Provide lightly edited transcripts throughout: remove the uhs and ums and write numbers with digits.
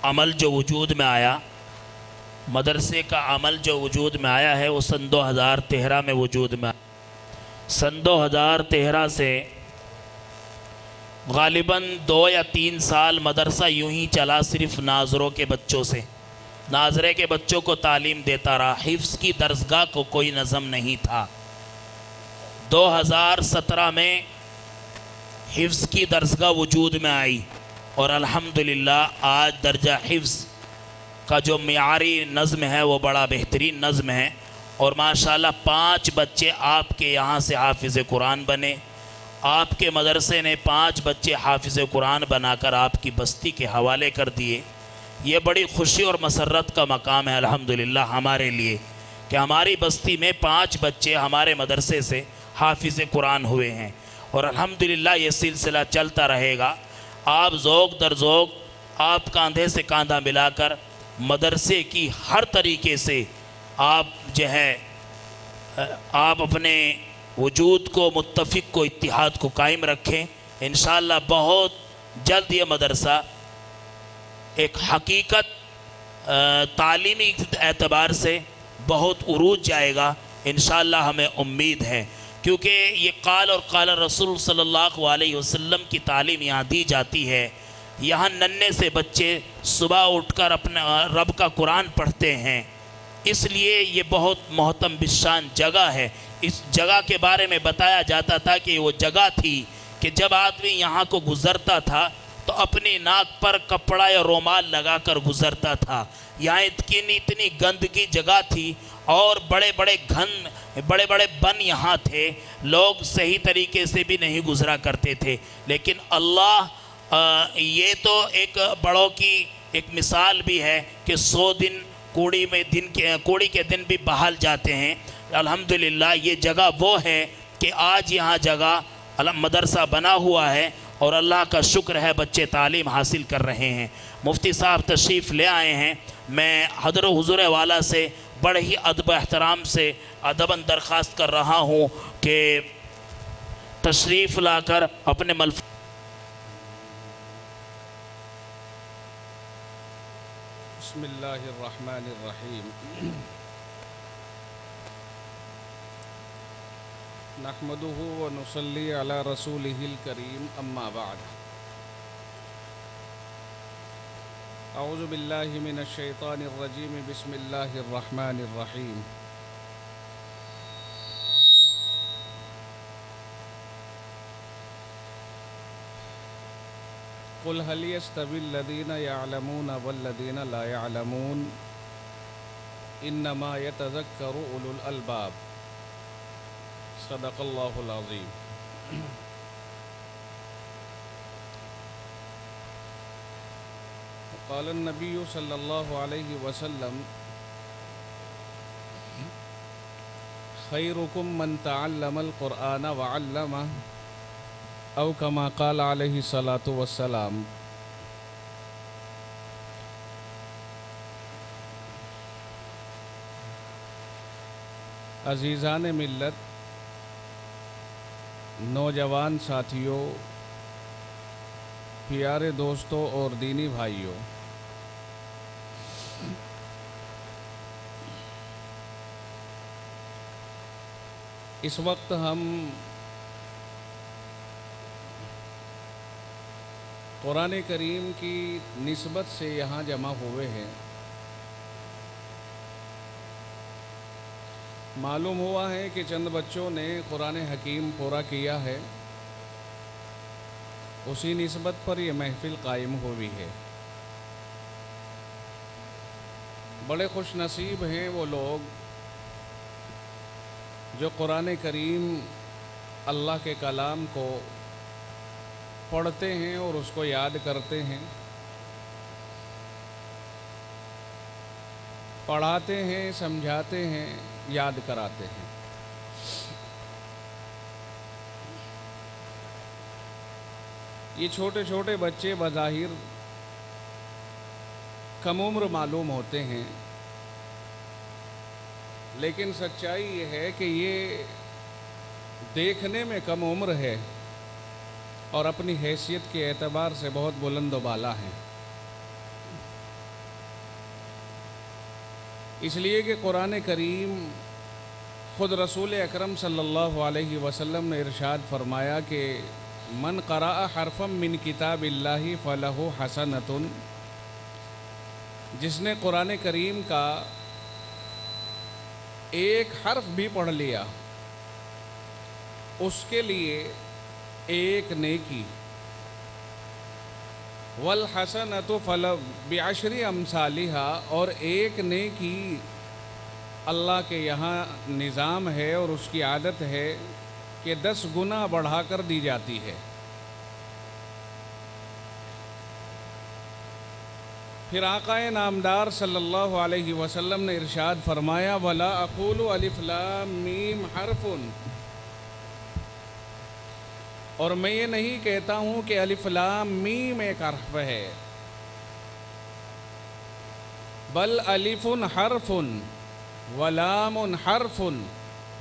عمل جو وجود میں آیا، مدرسے کا عمل جو وجود میں آیا ہے وہ سن 2013 میں وجود میں آیا۔ سن 2013 سے غالباً 2 یا 3 سال مدرسہ یوں ہی چلا، صرف ناظروں کے بچوں سے، ناظرے کے بچوں کو تعلیم دیتا رہا۔ حفظ کی درسگاہ کو کوئی نظم نہیں تھا۔ 2017 میں حفظ کی درسگاہ وجود میں آئی، اور الحمدللہ آج درجہ حفظ کا جو معیاری نظم ہے وہ بڑا بہترین نظم ہے، اور ماشاءاللہ 5 بچے آپ کے یہاں سے حافظ قرآن بنے۔ آپ کے مدرسے نے 5 بچے حافظ قرآن بنا کر آپ کی بستی کے حوالے کر دیے۔ یہ بڑی خوشی اور مسرت کا مقام ہے الحمدللہ ہمارے لیے کہ ہماری بستی میں 5 بچے ہمارے مدرسے سے حافظ قرآن ہوئے ہیں، اور الحمدللہ یہ سلسلہ چلتا رہے گا۔ آپ ذوق در ذوق، آپ کاندھے سے کاندھا ملا کر مدرسے کی ہر طریقے سے آپ جو ہے آپ اپنے وجود کو، متفق کو، اتحاد کو قائم رکھیں۔ انشاءاللہ بہت جلد یہ مدرسہ ایک حقیقت تعلیمی اعتبار سے بہت عروج جائے گا، انشاءاللہ ہمیں امید ہے، کیونکہ یہ قال اور قال رسول صلی اللہ علیہ وسلم کی تعلیم یہاں دی جاتی ہے۔ یہاں ننھے سے بچے صبح اٹھ کر اپنے رب کا قرآن پڑھتے ہیں، اس لیے یہ بہت محترم بشان جگہ ہے۔ اس جگہ کے بارے میں بتایا جاتا تھا کہ وہ جگہ تھی کہ جب آدمی یہاں کو گزرتا تھا تو اپنی ناک پر کپڑا یا رومال لگا کر گزرتا تھا۔ یہاں اتنی گندگی جگہ تھی، اور بڑے بڑے بن یہاں تھے، لوگ صحیح طریقے سے بھی نہیں گزرا کرتے تھے، لیکن اللہ یہ تو ایک بڑوں کی ایک مثال بھی ہے کہ 100 دن کوڑی کے دن بھی بحال جاتے ہیں۔ الحمدللہ یہ جگہ وہ ہے کہ آج یہاں جگہ مدرسہ بنا ہوا ہے، اور اللہ کا شکر ہے بچے تعلیم حاصل کر رہے ہیں۔ مفتی صاحب تشریف لے آئے ہیں، میں حضر حضور والا سے بڑے ہی ادب و احترام سے ادباً درخواست کر رہا ہوں کہ تشریف لا کر اپنے بسم اللہ الرحمن الرحیم نحمده ونصلی علی رسوله الکریم اما بعد اعوذ باللہ من الشیطان الرجیم بسم اللہ الرحمن الرحیم قل هل يستوي الذين يعلمون والذين لا يعلمون انما يتذكر اولو الالباب صدق اللہ العظیم۔ قال النبی صلی اللہ علیہ وسلم خیرکم من تعلم القرآن وعلمہ او کما قال علیہ الصلاۃ والسلام۔ عزیزان ملت، نوجوان ساتھیوں، پیارے دوستوں اور دینی بھائیوں، اس وقت ہم قرآن کریم کی نسبت سے یہاں جمع ہوئے ہیں۔ معلوم ہوا ہے کہ چند بچوں نے قرآن حکیم پورا کیا ہے، اسی نسبت پر یہ محفل قائم ہوئی ہے۔ بڑے خوش نصیب ہیں وہ لوگ جو قرآن کریم اللہ کے کلام کو پڑھتے ہیں اور اس کو یاد کرتے ہیں، پڑھاتے ہیں، سمجھاتے ہیں، یاد کراتے ہیں۔ یہ چھوٹے چھوٹے بچے بظاہر کم عمر معلوم ہوتے ہیں، لیکن سچائی یہ ہے کہ یہ دیکھنے میں کم عمر ہے اور اپنی حیثیت کے اعتبار سے بہت بلند و بالا ہیں، اس لیے کہ قرآن کریم خود رسول اکرم صلی اللہ علیہ وسلم نے ارشاد فرمایا کہ من قرأ حرفا من کتاب اللہ فلہ حسنۃ، جس نے قرآن کریم کا ایک حرف بھی پڑھ لیا اس کے لیے ایک نیکی، والحسنۃ بعشر امثالھا، اور ایک نیکی اللہ کے یہاں نظام ہے اور اس کی عادت ہے کہ 10 گنا بڑھا کر دی جاتی ہے۔ پھر آقا نامدار صلی اللہ علیہ وسلم نے ارشاد فرمایا وَلَا أَقُولُ أَلِف لام میم حرف، اور میں یہ نہیں کہتا ہوں کہ الف لام میم ایک حرف ہے، بل الف حرف ولام حرف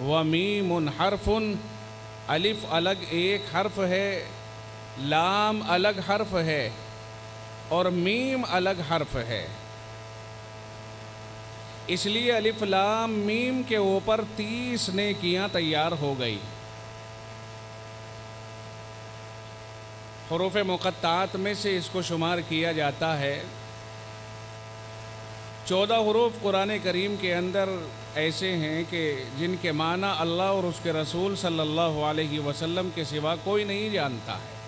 ومیم حرف، الف الگ ایک حرف ہے، لام الگ حرف ہے اور میم الگ حرف ہے۔ اس لیے الف لام میم کے اوپر 30 نیکیاں تیار ہو گئی۔ حروف مقطعات میں سے اس کو شمار کیا جاتا ہے۔ 14 حروف قرآن کریم کے اندر ایسے ہیں کہ جن کے معنی اللہ اور اس کے رسول صلی اللہ علیہ وسلم کے سوا کوئی نہیں جانتا ہے،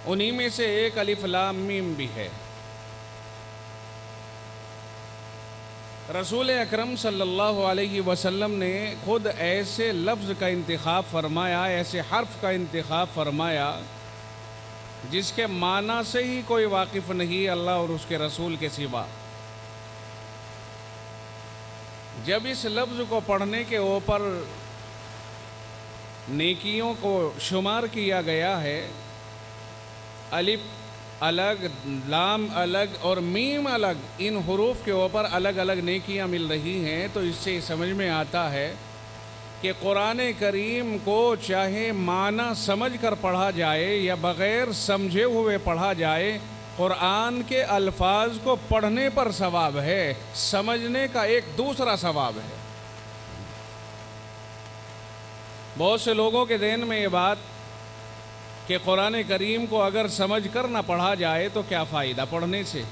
انہی میں سے ایک الف لام میم بھی ہے۔ رسول اکرم صلی اللہ علیہ وسلم نے خود ایسے لفظ کا انتخاب فرمایا، ایسے حرف کا انتخاب فرمایا جس کے معنی سے ہی کوئی واقف نہیں اللہ اور اس کے رسول کے سوا۔ جب اس لفظ کو پڑھنے کے اوپر نیکیوں کو شمار کیا گیا ہے، الف الگ، لام الگ اور میم الگ، ان حروف کے اوپر الگ الگ نیکیاں مل رہی ہیں، تو اس سے سمجھ میں آتا ہے کہ قرآن کریم کو چاہے معنی سمجھ کر پڑھا جائے یا بغیر سمجھے ہوئے پڑھا جائے، قرآن کے الفاظ کو پڑھنے پر ثواب ہے، سمجھنے کا ایک دوسرا ثواب ہے۔ بہت سے لوگوں کے ذہن میں یہ بات کہ قرآن کریم کو اگر سمجھ کر نہ پڑھا جائے تو کیا فائدہ پڑھنے سے؟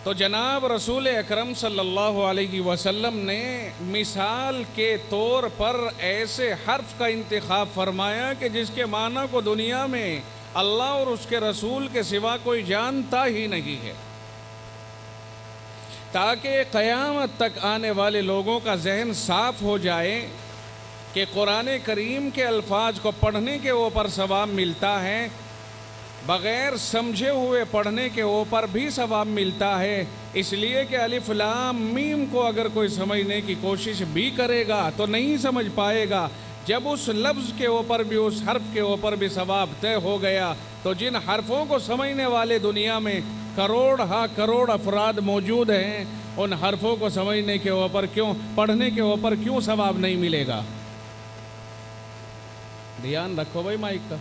تو جناب رسول اکرم صلی اللہ علیہ وسلم نے مثال کے طور پر ایسے حرف کا انتخاب فرمایا کہ جس کے معنی کو دنیا میں اللہ اور اس کے رسول کے سوا کوئی جانتا ہی نہیں ہے، تاکہ قیامت تک آنے والے لوگوں کا ذہن صاف ہو جائے کہ قرآن کریم کے الفاظ کو پڑھنے کے اوپر ثواب ملتا ہے، بغیر سمجھے ہوئے پڑھنے کے اوپر بھی ثواب ملتا ہے، اس لیے کہ الف لام میم کو اگر کوئی سمجھنے کی کوشش بھی کرے گا تو نہیں سمجھ پائے گا۔ جب اس لفظ کے اوپر بھی، اس حرف کے اوپر بھی ثواب طے ہو گیا تو جن حرفوں کو سمجھنے والے دنیا میں کروڑ ہاں کروڑ افراد موجود ہیں، ان حرفوں کو سمجھنے کے اوپر کیوں، پڑھنے کے اوپر کیوں ثواب نہیں ملے گا؟ دھیان رکھو بھائی مائک کا۔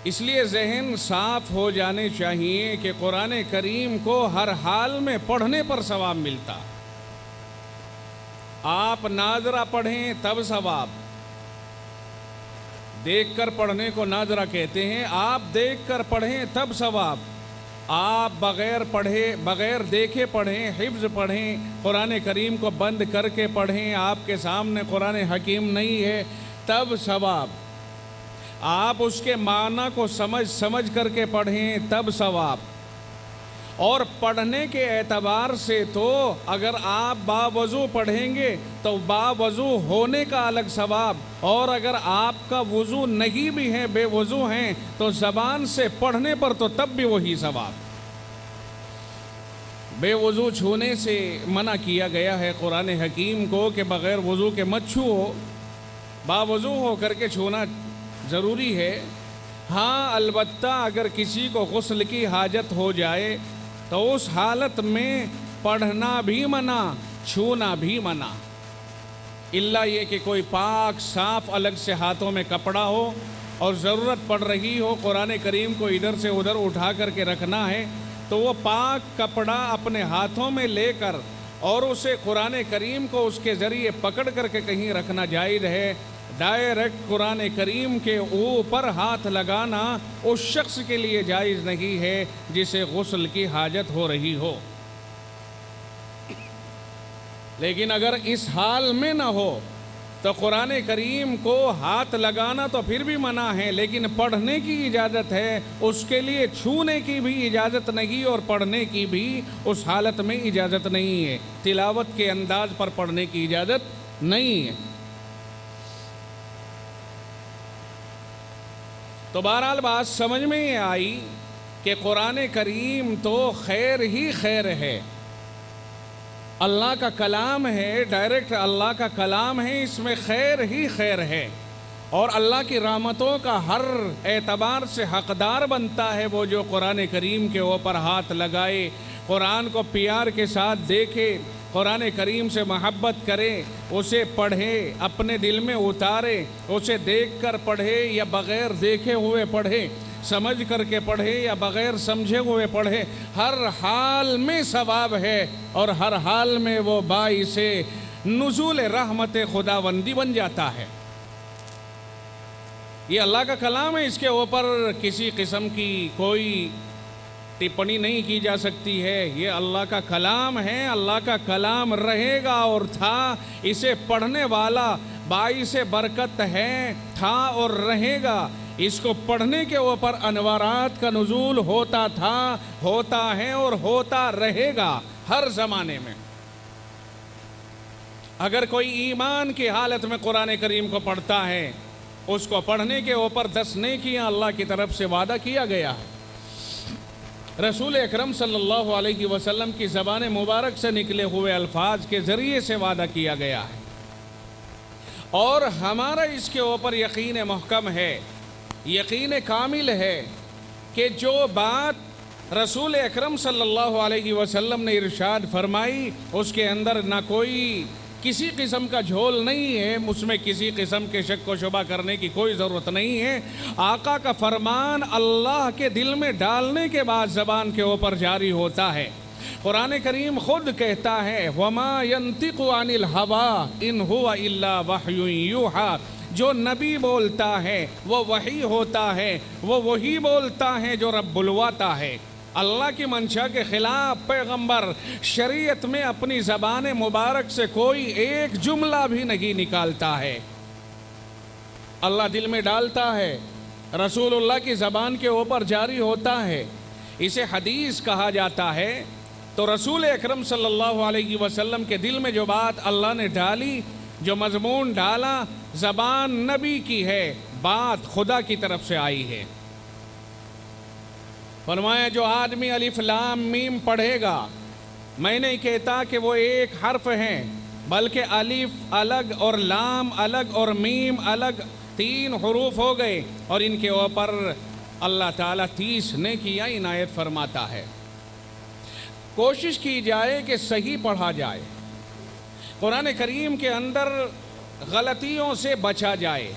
اس لیے ذہن صاف ہو جانے چاہیے کہ قرآن کریم کو ہر حال میں پڑھنے پر ثواب ملتا۔ آپ ناظرہ پڑھیں تب ثواب، دیکھ کر پڑھنے کو ناظرہ کہتے ہیں، آپ دیکھ کر پڑھیں تب ثواب، آپ بغیر پڑھے، بغیر دیکھے پڑھیں، حفظ پڑھیں، قرآن کریم کو بند کر کے پڑھیں، آپ کے سامنے قرآن حکیم نہیں ہے تب ثواب، آپ اس کے معنی کو سمجھ کر کے پڑھیں تب ثواب، اور پڑھنے کے اعتبار سے تو اگر آپ باوضو پڑھیں گے تو باوضو ہونے کا الگ ثواب، اور اگر آپ کا وضو نہیں بھی ہے، بے وضو ہیں، تو زبان سے پڑھنے پر تو تب بھی وہی ثواب۔ بے وضو چھونے سے منع کیا گیا ہے قرآن حکیم کو کہ بغیر وضو کے مت چھو، باوضو ہو کر کے چھونا ضروری ہے۔ ہاں البتہ اگر کسی کو غسل کی حاجت ہو جائے تو اس حالت میں پڑھنا بھی منع، چھونا بھی منع، الا یہ کہ کوئی پاک صاف الگ سے ہاتھوں میں کپڑا ہو اور ضرورت پڑ رہی ہو قرآن کریم کو ادھر سے ادھر اٹھا کر کے رکھنا ہے، تو وہ پاک کپڑا اپنے ہاتھوں میں لے کر اور اسے قرآن کریم کو اس کے ذریعے پکڑ کر کے کہیں رکھنا جائز ہے۔ ڈائریکٹ قرآن کریم کے اوپر ہاتھ لگانا اس شخص کے لیے جائز نہیں ہے جسے غسل کی حاجت ہو رہی ہو۔ لیکن اگر اس حال میں نہ ہو تو قرآن کریم کو ہاتھ لگانا تو پھر بھی منع ہے، لیکن پڑھنے کی اجازت ہے، اس کے لیے چھونے کی بھی اجازت نہیں اور پڑھنے کی بھی اس حالت میں اجازت نہیں ہے، تلاوت کے انداز پر پڑھنے کی اجازت نہیں ہے۔ تو بہرحال بات سمجھ میں یہ آئی کہ قرآن کریم تو خیر ہی خیر ہے، اللہ کا کلام ہے، ڈائریکٹ اللہ کا کلام ہے، اس میں خیر ہی خیر ہے، اور اللہ کی رحمتوں کا ہر اعتبار سے حقدار بنتا ہے وہ جو قرآن کریم کے اوپر ہاتھ لگائے، قرآن کو پیار کے ساتھ دیکھے، قرآن کریم سے محبت کرے، اسے پڑھے، اپنے دل میں اتارے، اسے دیکھ کر پڑھے یا بغیر دیکھے ہوئے پڑھے، سمجھ کر کے پڑھے یا بغیر سمجھے ہوئے پڑھے، ہر حال میں ثواب ہے، اور ہر حال میں وہ باعث نزول رحمت خداوندی بن جاتا ہے۔ یہ اللہ کا کلام ہے، اس کے اوپر کسی قسم کی کوئی ٹپنی نہیں کی جا سکتی ہے، یہ اللہ کا کلام ہے، اللہ کا کلام رہے گا اور تھا، اسے پڑھنے والا باعث برکت ہے، تھا اور رہے گا، اس کو پڑھنے کے اوپر انوارات کا نزول ہوتا تھا، ہوتا ہے اور ہوتا رہے گا ہر زمانے میں۔ اگر کوئی ایمان کی حالت میں قرآن کریم کو پڑھتا ہے، اس کو پڑھنے کے اوپر 10 نیکیاں اللہ کی طرف سے وعدہ کیا گیا ہے۔ رسول اکرم صلی اللہ علیہ وسلم کی زبان مبارک سے نکلے ہوئے الفاظ کے ذریعے سے وعدہ کیا گیا ہے، اور ہمارا اس کے اوپر یقین محکم ہے، یقین کامل ہے کہ جو بات رسول اکرم صلی اللہ علیہ وسلم نے ارشاد فرمائی اس کے اندر نہ کوئی کسی قسم کا جھول نہیں ہے، اس میں کسی قسم کے شک و شبہ کرنے کی کوئی ضرورت نہیں ہے۔ آقا کا فرمان اللہ کے دل میں ڈالنے کے بعد زبان کے اوپر جاری ہوتا ہے۔ قرآن کریم خود کہتا ہے وَمَا يَنْتِقُ عَنِ الْهَوَىٰ إِنْ هُوَ إِلَّا وَحْيٌ يُوحَىٰ، جو نبی بولتا ہے وہ وحی ہوتا ہے، وہ وہی بولتا ہے جو رب بلواتا ہے۔ اللہ کی منشا کے خلاف پیغمبر شریعت میں اپنی زبان مبارک سے کوئی ایک جملہ بھی نہیں نکالتا ہے، اللہ دل میں ڈالتا ہے، رسول اللہ کی زبان کے اوپر جاری ہوتا ہے، اسے حدیث کہا جاتا ہے۔ تو رسول اکرم صلی اللہ علیہ وسلم کے دل میں جو بات اللہ نے ڈالی، جو مضمون ڈالا، زبان نبی کی ہے، بات خدا کی طرف سے آئی ہے۔ فرمایا جو آدمی الف لام میم پڑھے گا، میں نہیں کہتا کہ وہ ایک حرف ہیں، بلکہ الف الگ اور لام الگ اور میم الگ، 3 حروف ہو گئے، اور ان کے اوپر اللہ تعالیٰ 30 نیکیاں عنایت فرماتا ہے۔ کوشش کی جائے کہ صحیح پڑھا جائے، قرآن کریم کے اندر غلطیوں سے بچا جائے۔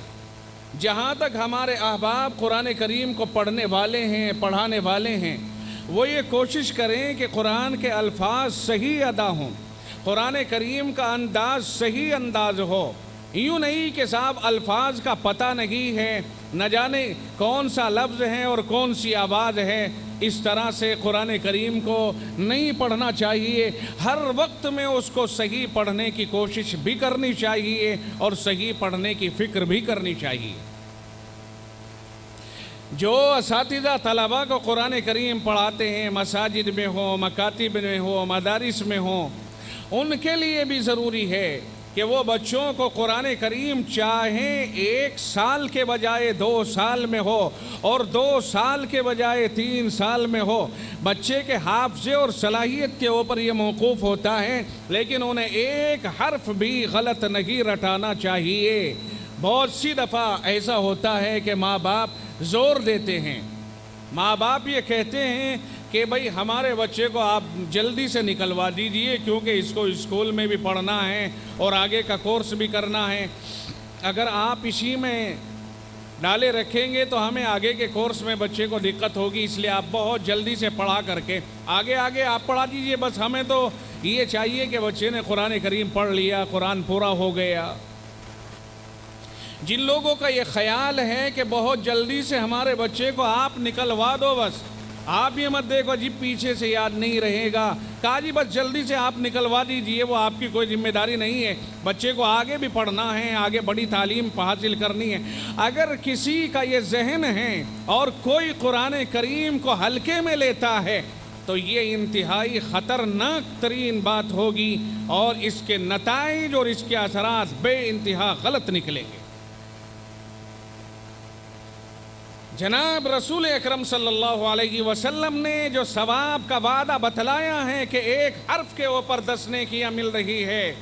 جہاں تک ہمارے احباب قرآن کریم کو پڑھنے والے ہیں، پڑھانے والے ہیں، وہ یہ کوشش کریں کہ قرآن کے الفاظ صحیح ادا ہوں، قرآن کریم کا انداز صحیح انداز ہو، یوں نہیں کہ صاحب الفاظ کا پتہ نہیں ہے، نہ جانے کون سا لفظ ہے اور کون سی آواز ہے، اس طرح سے قرآن کریم کو نہیں پڑھنا چاہیے۔ ہر وقت میں اس کو صحیح پڑھنے کی کوشش بھی کرنی چاہیے اور صحیح پڑھنے کی فکر بھی کرنی چاہیے۔ جو اساتذہ طلباء کو قرآن کریم پڑھاتے ہیں، مساجد میں ہوں، مکاتب میں ہوں، مدارس میں ہوں، ان کے لیے بھی ضروری ہے کہ وہ بچوں کو قرآن کریم چاہے 1 سال کے بجائے 2 سال میں ہو اور 2 سال کے بجائے 3 سال میں ہو، بچے کے حافظے اور صلاحیت کے اوپر یہ موقوف ہوتا ہے، لیکن انہیں ایک حرف بھی غلط نہیں رٹانا چاہیے۔ بہت سی دفعہ ایسا ہوتا ہے کہ ماں باپ زور دیتے ہیں، ماں باپ یہ کہتے ہیں کہ بھئی ہمارے بچے کو آپ جلدی سے نکلوا دیجئے کیونکہ اس کو اسکول میں بھی پڑھنا ہے اور آگے کا کورس بھی کرنا ہے، اگر آپ اسی میں ڈالے رکھیں گے تو ہمیں آگے کے کورس میں بچے کو دقت ہوگی، اس لیے آپ بہت جلدی سے پڑھا کر کے آگے آپ پڑھا دیجئے، بس ہمیں تو یہ چاہیے کہ بچے نے قرآن کریم پڑھ لیا، قرآن پورا ہو گیا۔ جن لوگوں کا یہ خیال ہے کہ بہت جلدی سے ہمارے بچے کو آپ نکلوا دو، بس آپ یہ مت دیکھو جی پیچھے سے یاد نہیں رہے گا، کہا جی بس جلدی سے آپ نکلوا دیجئے، وہ آپ کی کوئی ذمہ داری نہیں ہے، بچے کو آگے بھی پڑھنا ہے، آگے بڑی تعلیم حاصل کرنی ہے۔ اگر کسی کا یہ ذہن ہے اور کوئی قرآن کریم کو ہلکے میں لیتا ہے تو یہ انتہائی خطرناک ترین بات ہوگی اور اس کے نتائج اور اس کے اثرات بے انتہا غلط نکلیں گے۔ جناب رسول اکرم صلی اللہ علیہ وسلم نے جو ثواب کا وعدہ بتلایا ہے کہ 1 حرف کے اوپر 10 نیکیاں مل رہی ہے،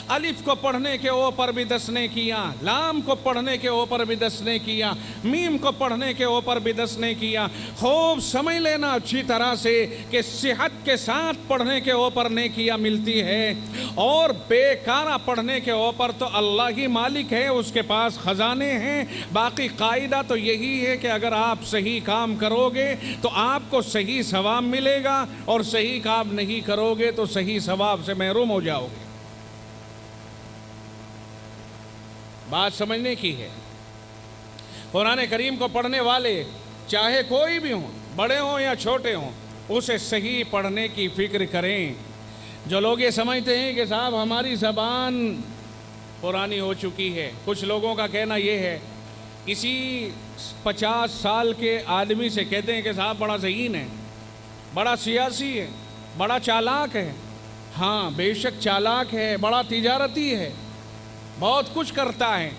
الف کو پڑھنے کے اوپر بھی 10 نیکیاں، لام کو پڑھنے کے اوپر بھی 10 نیکیاں، میم کو پڑھنے کے اوپر بھی 10 نیکیاں، خوب سمجھ لینا اچھی طرح سے کہ صحت کے ساتھ پڑھنے کے اوپر نیکیاں ملتی ہے اور بیکارہ پڑھنے کے اوپر تو اللہ ہی مالک ہے، اس کے پاس خزانے ہیں۔ باقی قاعدہ تو یہی ہے کہ اگر آپ صحیح کام کرو گے تو آپ کو صحیح ثواب ملے گا اور صحیح کام نہیں کرو گے تو صحیح ثواب سے محروم ہو جاؤ گے۔ بات سمجھنے کی ہے۔ قرآن کریم کو پڑھنے والے چاہے کوئی بھی ہوں، بڑے ہوں یا چھوٹے ہوں، اسے صحیح پڑھنے کی فکر کریں۔ جو لوگ یہ سمجھتے ہیں کہ صاحب ہماری زبان پرانی ہو چکی ہے، کچھ لوگوں کا کہنا یہ ہے، کسی 50 سال کے آدمی سے کہتے ہیں کہ صاحب بڑا ذہین ہے، بڑا سیاسی ہے، بڑا چالاک ہے۔ ہاں بے شک چالاک ہے، بڑا تجارتی ہے، بہت کچھ کرتا ہے،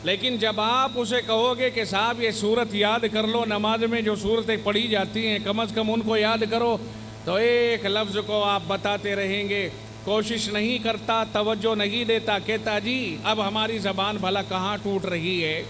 لیکن جب آپ اسے کہو گے کہ صاحب یہ سورت یاد کر لو، نماز میں جو سورتیں پڑھی جاتی ہیں کم از کم ان کو یاد کرو، تو ایک لفظ کو آپ بتاتے رہیں گے، کوشش نہیں کرتا، توجہ نہیں دیتا، کہتا جی اب ہماری زبان بھلا کہاں ٹوٹ رہی ہے،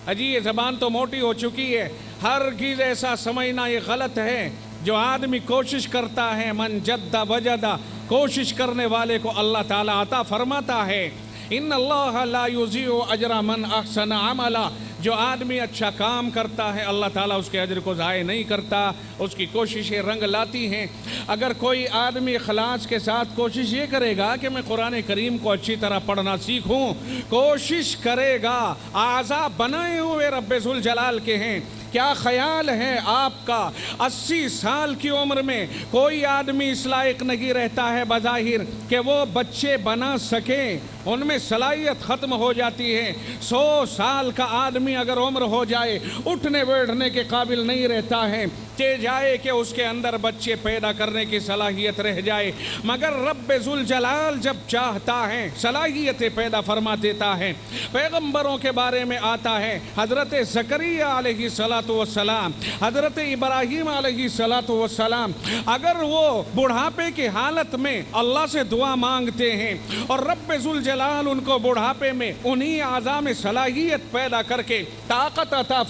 اجی یہ زبان تو موٹی ہو چکی ہے۔ ہرگز ایسا سمجھنا یہ غلط ہے۔ جو آدمی کوشش کرتا ہے، من جد وجد، کوشش کرنے والے کو اللہ تعالیٰ عطا فرماتا ہے۔ ان اللہ لا یضیع اجر من احسن عملا، جو آدمی اچھا کام کرتا ہے اللہ تعالیٰ اس کے اجر کو ضائع نہیں کرتا، اس کی کوششیں رنگ لاتی ہیں۔ اگر کوئی آدمی اخلاص کے ساتھ کوشش یہ کرے گا کہ میں قرآن کریم کو اچھی طرح پڑھنا سیکھوں، کوشش کرے گا، اعضاء بنائے ہوئے رب ذوالجلال کے ہیں۔ کیا خیال ہے آپ کا 80 سال کی عمر میں کوئی آدمی اس لائق نہیں رہتا ہے بظاہر کہ وہ بچے بنا سکے، ان میں صلاحیت ختم ہو جاتی ہے۔ 100 سال کا آدمی اگر عمر ہو جائے اٹھنے بیٹھنے کے قابل نہیں رہتا ہے، کہ جائے کہ اس کے اندر بچے پیدا کرنے کی صلاحیت رہ جائے، مگر رب ذوالجلال جب چاہتا ہے صلاحیتیں پیدا فرما دیتا ہے۔ پیغمبروں کے بارے میں آتا ہے، حضرت زکریا علیہ السلام، حضرت ابراہیم علیہ السلام، اگر وہ بڑھاپے کی حالت میں اللہ سے دعا مانگتے ہیں اور رب ذوالجلال ان کو بڑھاپے میں انہی اعضاء میں صلاحیت پیدا کر کے طاقت عطا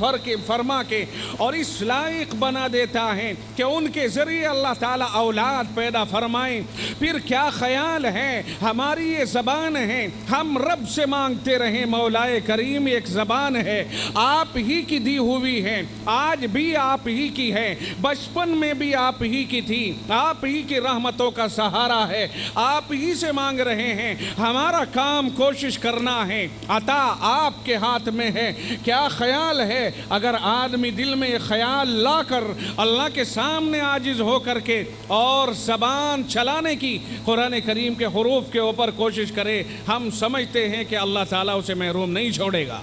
فرما کے اور اس لائق بنا دیتا ہے کہ ان کے ذریعے اللہ تعالیٰ اولاد پیدا فرمائیں، پھر کیا خیال ہے ہماری یہ زبان ہے، ہم رب سے مانگتے رہیں، مولائے کریم ایک زبان ہے، آپ ہی کی دی ہوئی ہے، آج بھی آپ ہی کی ہے، بچپن میں بھی آپ ہی کی تھی، آپ ہی کی رحمتوں کا سہارا ہے، آپ ہی سے مانگ رہے ہیں، ہمارا کام کوشش کرنا ہے، عطا آپ کے ہاتھ میں ہے۔ کیا خیال ہے اگر آدمی دل میں یہ خیال لا کر اللہ کے سامنے عاجز ہو کر کے اور زبان چلانے کی قرآن کریم کے حروف کے اوپر کوشش کرے، ہم سمجھتے ہیں کہ اللہ تعالیٰ اسے محروم نہیں چھوڑے گا۔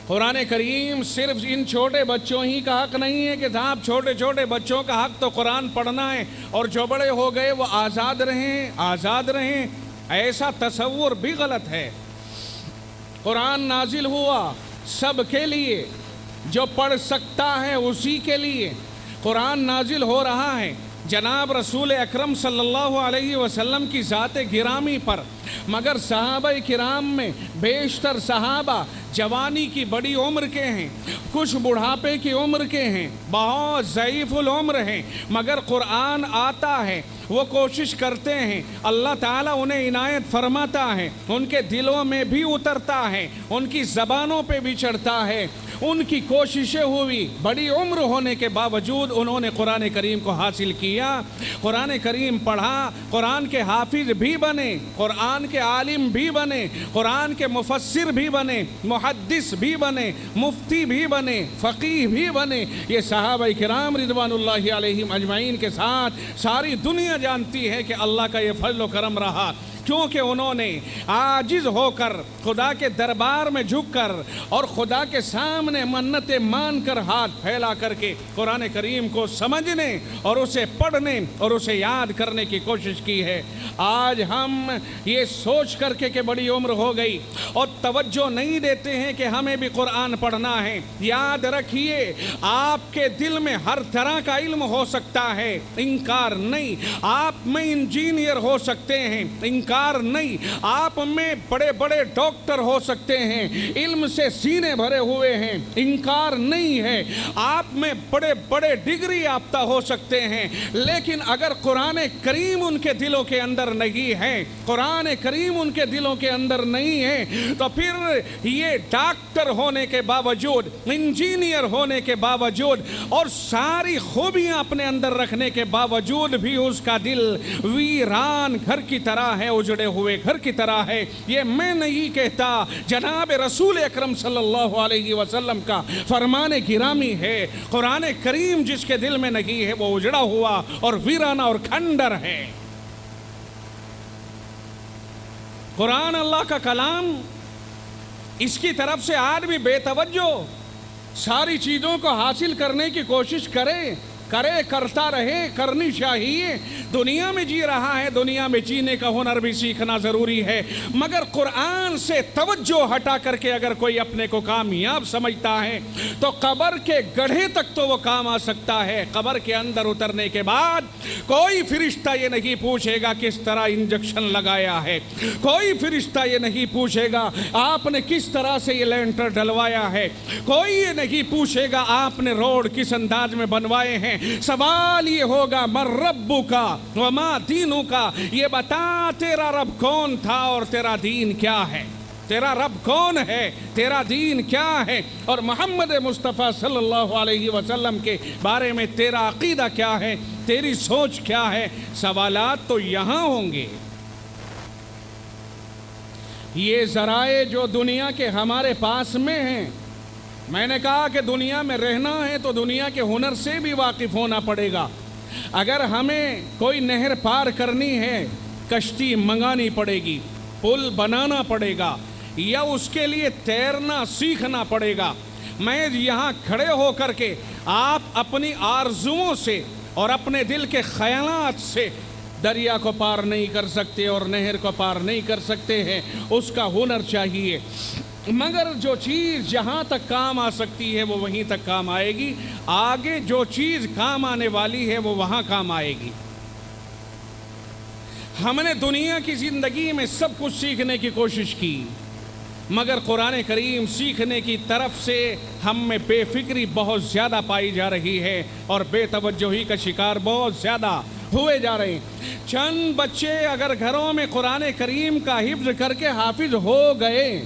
قرآن کریم صرف ان چھوٹے بچوں ہی کا حق نہیں ہے کہ صاحب چھوٹے چھوٹے بچوں کا حق تو قرآن پڑھنا ہے اور جو بڑے ہو گئے وہ آزاد رہیں، ایسا تصور بھی غلط ہے۔ قرآن نازل ہوا سب کے لیے، جو پڑھ سکتا ہے اسی کے لیے قرآن نازل ہو رہا ہے، جناب رسول اکرم صلی اللہ علیہ وسلم کی ذات گرامی پر، مگر صحابہ کرام میں بیشتر صحابہ جوانی کی بڑی عمر کے ہیں، کچھ بڑھاپے کی عمر کے ہیں، بہت ضعیف العمر ہیں، مگر قرآن آتا ہے، وہ کوشش کرتے ہیں، اللہ تعالیٰ انہیں عنایت فرماتا ہے، ان کے دلوں میں بھی اترتا ہے، ان کی زبانوں پہ بھی چڑھتا ہے، ان کی کوششیں ہوئی، بڑی عمر ہونے کے باوجود انہوں نے قرآن کریم کو حاصل کیا، قرآن کریم پڑھا، قرآن کے حافظ بھی بنے، قرآن کے عالم بھی بنے، قرآن کے مفسر بھی بنے، محدث بھی بنے، مفتی بھی بنے، فقیہ بھی بنے۔ یہ صحابہ کرام رضوان اللہ علیہم اجمعین کے ساتھ ساری دنیا جانتی ہے کہ اللہ کا یہ فضل و کرم رہا، کیونکہ انہوں نے عاجز ہو کر خدا کے دربار میں جھک کر اور خدا کے سامنے منتیں مان کر ہاتھ پھیلا کر کے قرآن کریم کو سمجھنے اور اسے پڑھنے اور اسے یاد کرنے کی کوشش کی ہے۔ آج ہم یہ سوچ کر کے کہ بڑی عمر ہو گئی اور توجہ نہیں دیتے ہیں کہ ہمیں بھی قرآن پڑھنا ہے۔ یاد رکھیے، آپ کے دل میں ہر طرح کا علم ہو سکتا ہے، انکار نہیں۔ آپ میں انجینئر ہو سکتے ہیں، انکار نہیں۔ آپ میں بڑے بڑے ڈاکٹر ہو سکتے ہیں، علم سے سینے بھرے ہوئے ہیں، انکار نہیں ہے۔ آپ میں بڑے بڑے ڈگری یافتہ ہو سکتے ہیں، لیکن اگر قرآن کریم ان کے دلوں کے اندر نہیں ہے، قرآن کریم ان کے دلوں کے اندر نہیں ہے، تو پھر یہ ڈاکٹر ہونے کے باوجود، انجینئر ہونے کے باوجود اور ساری خوبیاں اپنے اندر رکھنے کے باوجود بھی اس کا دل ویران گھر کی طرح ہے، اجڑے ہوئے گھر کی طرح ہے۔ یہ میں نہیں کہتا، جناب رسول اکرم صلی اللہ علیہ وسلم کا فرمان گرامی ہے۔ قرآن کریم جس کے دل میں نہیں ہے وہ اجڑا ہوا اور ویرانہ اور کھنڈر ہے۔ قرآن اللہ کا کلام، اس کی طرف سے آدمی بے توجہ ساری چیزوں کو حاصل کرنے کی کوشش کرتا رہے، کرنی چاہیے۔ دنیا میں جی رہا ہے، دنیا میں جینے کا ہنر بھی سیکھنا ضروری ہے، مگر قرآن سے توجہ ہٹا کر کے اگر کوئی اپنے کو کامیاب سمجھتا ہے تو قبر کے گڑھے تک تو وہ کام آ سکتا ہے۔ قبر کے اندر اترنے کے بعد کوئی فرشتہ یہ نہیں پوچھے گا کس طرح انجیکشن لگایا ہے، کوئی فرشتہ یہ نہیں پوچھے گا آپ نے کس طرح سے یہ لینٹر ڈلوایا ہے، کوئی یہ نہیں پوچھے گا آپ نے روڈ کس انداز میں بنوائے ہیں۔ سوال یہ ہوگا من ربک وما دینک، یہ بتا تیرا رب کون تھا اور تیرا دین کیا ہے، تیرا رب کون ہے، تیرا دین کیا ہے، اور محمد مصطفیٰ صلی اللہ علیہ وسلم کے بارے میں تیرا عقیدہ کیا ہے، تیری سوچ کیا ہے۔ سوالات تو یہاں ہوں گے۔ یہ ذرائع جو دنیا کے ہمارے پاس میں ہیں، میں نے کہا کہ دنیا میں رہنا ہے تو دنیا کے ہنر سے بھی واقف ہونا پڑے گا۔ اگر ہمیں کوئی نہر پار کرنی ہے، کشتی منگانی پڑے گی، پل بنانا پڑے گا، یا اس کے لیے تیرنا سیکھنا پڑے گا۔ میں یہاں کھڑے ہو کر کے آپ اپنی آرزوؤں سے اور اپنے دل کے خیالات سے دریا کو پار نہیں کر سکتے اور نہر کو پار نہیں کر سکتے ہیں، اس کا ہنر چاہیے۔ مگر جو چیز جہاں تک کام آ سکتی ہے وہ وہیں تک کام آئے گی، آگے جو چیز کام آنے والی ہے وہ وہاں کام آئے گی۔ ہم نے دنیا کی زندگی میں سب کچھ سیکھنے کی کوشش کی، مگر قرآن کریم سیکھنے کی طرف سے ہم میں بے فکری بہت زیادہ پائی جا رہی ہے اور بے توجہی کا شکار بہت زیادہ ہوئے جا رہے ہیں۔ چند بچے اگر گھروں میں قرآن کریم کا حفظ کر کے حافظ ہو گئے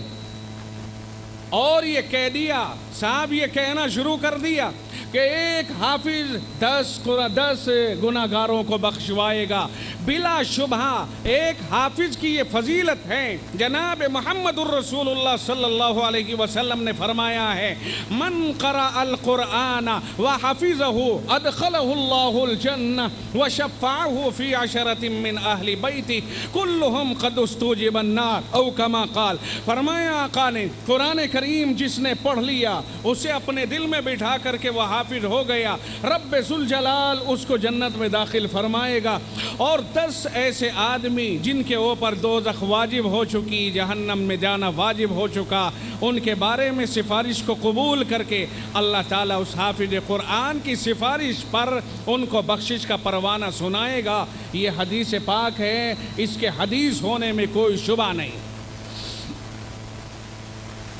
اور یہ کہہ دیا، صاحب یہ کہنا شروع کر دیا کہ ایک حافظ 10 گناہگاروں کو بخشوائے گا، بلا شبہ ایک حافظ کی یہ فضیلت ہے۔ جناب محمد الرسول صلی اللہ علیہ وسلم نے فرمایا ہے من قرأ القرآن وحفظه ادخلہ اللہ الجنہ وشفعہ فی عشرۃ من اہل بیتہ کلہم قد استوجب النار او کما قال۔ فرمایا آقا نے قرآن کریم جس نے پڑھ لیا اسے اپنے دل میں بٹھا کر کے وہ حافظ ہو گیا، رب ذوالجلال اس کو جنت میں داخل فرمائے گا۔ اور 10 ایسے آدمی جن کے اوپر دوزخ واجب ہو چکی، جہنم میں جانا واجب ہو چکا، ان کے بارے میں سفارش کو قبول کر کے اللہ تعالیٰ اس حافظ قرآن کی سفارش پر ان کو بخشش کا پروانہ سنائے گا۔ یہ حدیث پاک ہے، اس کے حدیث ہونے میں کوئی شبہ نہیں۔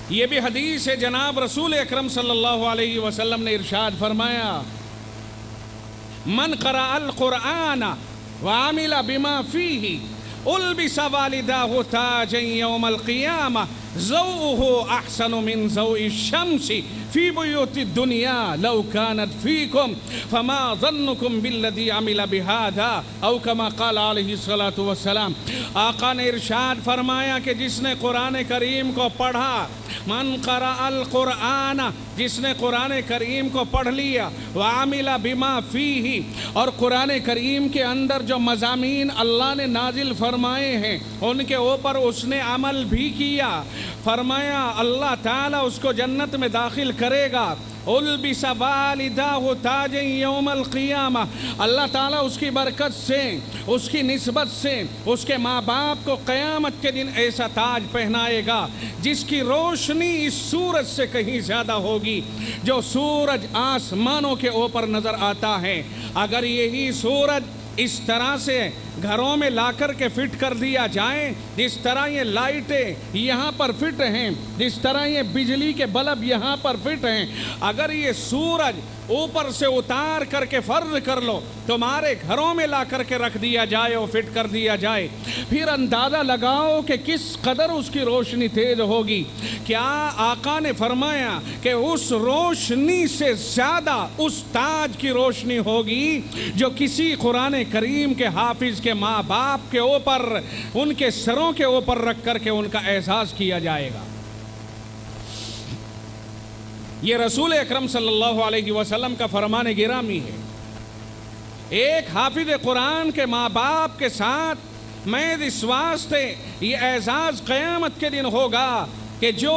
یہ بھی حدیث ہے، جناب رسول اکرم صلی اللہ علیہ وسلم نے ارشاد فرمایا من قرأ القرآن وعمل بما فيه البس والداه تاجا يوم القيامة ضوءه احسن من ضوء الشمس في بيوت الدنيا لو كانت فيكم فما ظنكم بالذي عمل بهذا او كما قال عليه الصلاة والسلام۔ آقا نے ارشاد فرمایا کہ جس نے قرآن کریم کو پڑھا، من قرأ القرآن، جس نے قرآن کریم کو پڑھ لیا، وعمل بما فیہ، اور قرآن کریم کے اندر جو مضامین اللہ نے نازل فرمائے ہیں ان کے اوپر اس نے عمل بھی کیا، فرمایا اللہ تعالیٰ اس کو جنت میں داخل کرے گا۔ البس والداہ تاجا یوم القیامہ، اللہ تعالیٰ اس کی برکت سے، اس کی نسبت سے اس کے ماں باپ کو قیامت کے دن ایسا تاج پہنائے گا جس کی روشنی اس سورج سے کہیں زیادہ ہوگی۔ جو سورج آسمانوں کے اوپر نظر آتا ہے، اگر یہی سورج اس طرح سے گھروں میں لا کر کے فٹ کر دیا جائے، جس طرح یہ لائٹیں یہاں پر فٹ ہیں، جس طرح یہ بجلی کے بلب یہاں پر فٹ ہیں، اگر یہ سورج اوپر سے اتار کر کے فرض کر لو تمہارے گھروں میں لا کر کے رکھ دیا جائے اور فٹ کر دیا جائے، پھر اندازہ لگاؤ کہ کس قدر اس کی روشنی تیز ہوگی۔ کیا آقا نے فرمایا کہ اس روشنی سے زیادہ اس تاج کی روشنی ہوگی جو کسی قرآن کریم کے حافظ کے ماں باپ کے اوپر، ان کے سروں کے اوپر رکھ کر کے ان کا اعزاز کیا جائے گا۔ یہ رسول اکرم صلی اللہ علیہ وسلم کا فرمان گرامی ہے۔ ایک حافظ قرآن کے ماں باپ کے ساتھ محض اس واسطے یہ اعزاز قیامت کے دن ہوگا کہ جو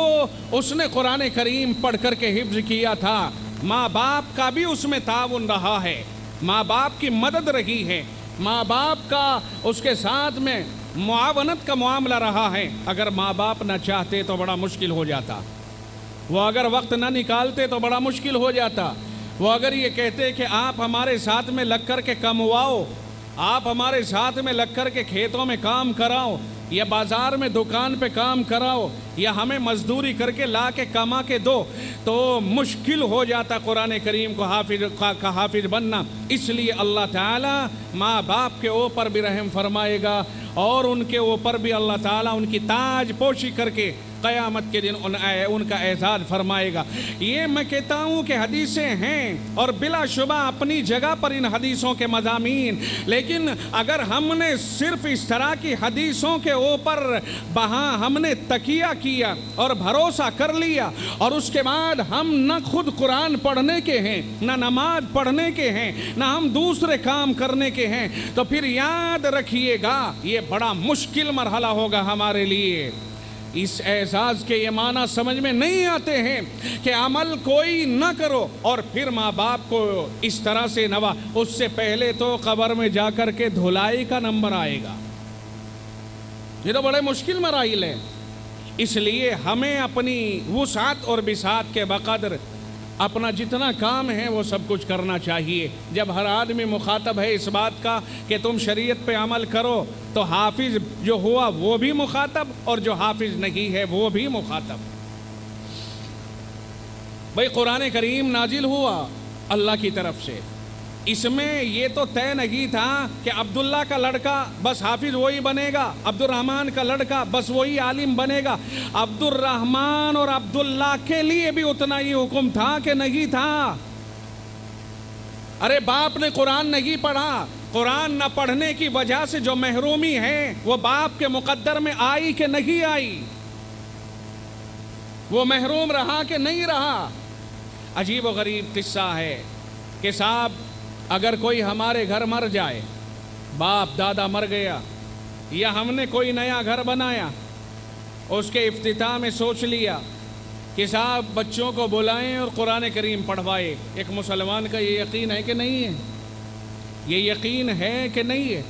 اس نے قرآن کریم پڑھ کر کے حفظ کیا تھا، ماں باپ کا بھی اس میں تعاون رہا ہے، ماں باپ کی مدد رہی ہے، ماں باپ کا اس کے ساتھ میں معاونت کا معاملہ رہا ہے۔ اگر ماں باپ نہ چاہتے تو بڑا مشکل ہو جاتا، وہ اگر وقت نہ نکالتے تو بڑا مشکل ہو جاتا، وہ اگر یہ کہتے کہ آپ ہمارے ساتھ میں لگ کر کے کمواؤ، آپ ہمارے ساتھ میں لگ کر کے کھیتوں میں کام کراؤ یا بازار میں دکان پہ کام کراؤ یا ہمیں مزدوری کر کے لا کے کما کے دو، تو مشکل ہو جاتا قرآن کریم کو حافظ بننا۔ اس لیے اللہ تعالیٰ ماں باپ کے اوپر بھی رحم فرمائے گا اور ان کے اوپر بھی اللہ تعالیٰ ان کی تاج پوشی کر کے قیامت کے دن ان کا اعزاز فرمائے گا۔ یہ میں کہتا ہوں کہ حدیثیں ہیں اور بلا شبہ اپنی جگہ پر ان حدیثوں کے مضامین، لیکن اگر ہم نے صرف اس طرح کی حدیثوں کے اوپر ہم نے تکیہ کیا اور بھروسہ کر لیا اور اس کے بعد ہم نہ خود قرآن پڑھنے کے ہیں، نہ نماز پڑھنے کے ہیں، نہ ہم دوسرے کام کرنے کے ہیں، تو پھر یاد رکھیے گا یہ بڑا مشکل مرحلہ ہوگا ہمارے لیے۔ اس اعزاز کے یہ معنی سمجھ میں نہیں آتے ہیں کہ عمل کوئی نہ کرو اور پھر ماں باپ کو اس طرح سے اس سے پہلے تو قبر میں جا کر کے دھلائی کا نمبر آئے گا۔ یہ تو بڑے مشکل مراحل ہیں۔ اس لیے ہمیں اپنی وسعت اور بسعت کے بقدر اپنا جتنا کام ہے وہ سب کچھ کرنا چاہیے۔ جب ہر آدمی مخاطب ہے اس بات کا کہ تم شریعت پہ عمل کرو، تو حافظ جو ہوا وہ بھی مخاطب اور جو حافظ نہیں ہے وہ بھی مخاطب۔ بھئی قرآن کریم نازل ہوا اللہ کی طرف سے، اس میں یہ تو طے نہیں تھا کہ عبداللہ کا لڑکا بس حافظ وہی بنے گا، عبد الرحمن کا لڑکا بس وہی عالم بنے گا۔ عبد الرحمن اور عبداللہ کے لیے بھی اتنا ہی حکم تھا کہ نہیں تھا؟ ارے باپ نے قرآن نہیں پڑھا، قرآن نہ پڑھنے کی وجہ سے جو محرومی ہے وہ باپ کے مقدر میں آئی کہ نہیں آئی؟ وہ محروم رہا کہ نہیں رہا؟ عجیب و غریب قصہ ہے کہ صاحب اگر کوئی ہمارے گھر مر جائے، باپ دادا مر گیا، یا ہم نے کوئی نیا گھر بنایا، اس کے افتتاح میں سوچ لیا کہ صاحب بچوں کو بلائیں اور قرآن کریم پڑھوائے، ایک مسلمان کا یہ یقین ہے کہ نہیں ہے؟ یہ یقین ہے کہ نہیں ہے؟